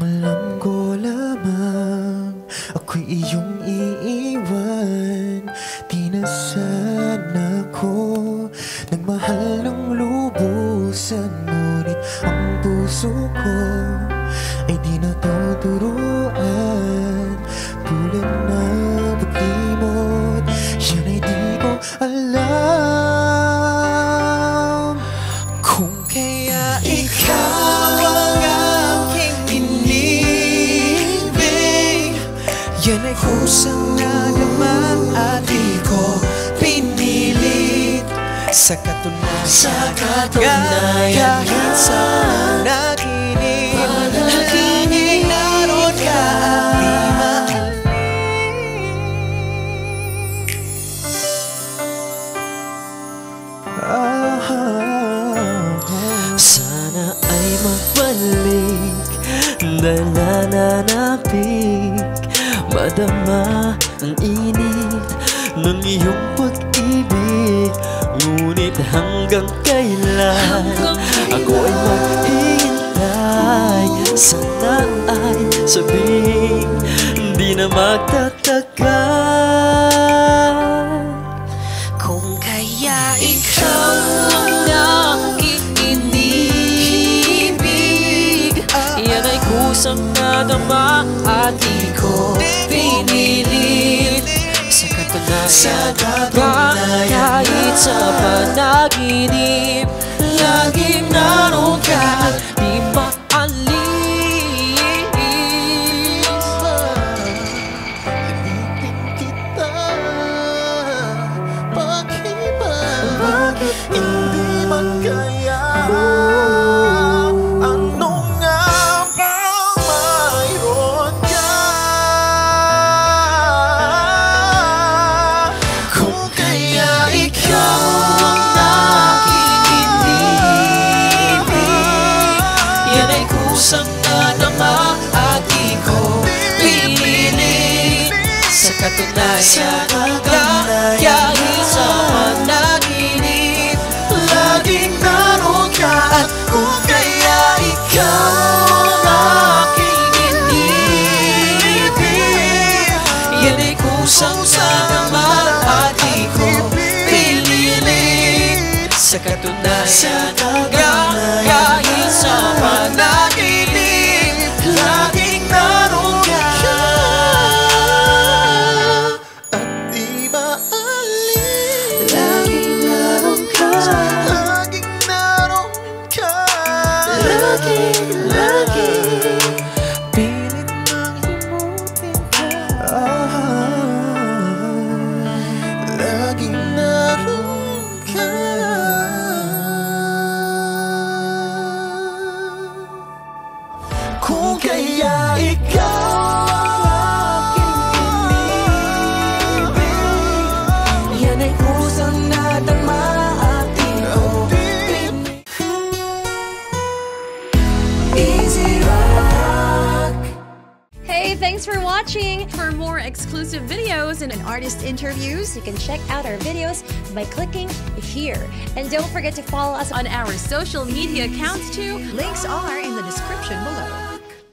alam ko lamang ako'y iyong iiwan. Di na sana ako nagmahal ng lubusan, ngunit ang puso ko ay di natuturuan. Tulad ng paglimot, yan ay di ko alam. Kung kaya ikaw ang aking inibig, yan ay kusang na naman at di ko pinilit. Sa katunayan, kahit sa panaginip, laging naroon ka at di maalis. Sana ay magbalik, dahil nananapik, madama ang init ng iyong pag-ibig. Ngunit hanggang kailan ako ay maghihintay? Sana ay sabing di na magtatagal. Kung kaya ikaw ang aking inibig, yan ay kusang nadama at di ko pinilit. Sa katunayan, kahit sa panaginip, laging naroon ka at di maalis. Ibigin kita, bakit hindi man kaya? Ano nga bang mayroon ka? Kung kaya ikaw ang aking inibig, yan ay kusang nadama at di ko pinilit. Sa katunayan, kahit sa panaginip, laging naroon ka. At kung kaya ikaw ang aking inibig, yan ay kusang nadama at di ko pinilit. Sa katunayan, kahit sa panaginip, laging naroon ka at di maalis. Laging naroon ka, laging naroon ka, laging pilit nang limutin ka. Laging naroon ka. Kung kaya ikaw ang aking inibig, yan ay kusang nadama at di ko pinilit. Easy Rock. Hey, thanks for watching! For more exclusive videos and artist interviews, You can check out our videos by clicking here. And don't forget to follow us on our social media accounts too. Links are in the description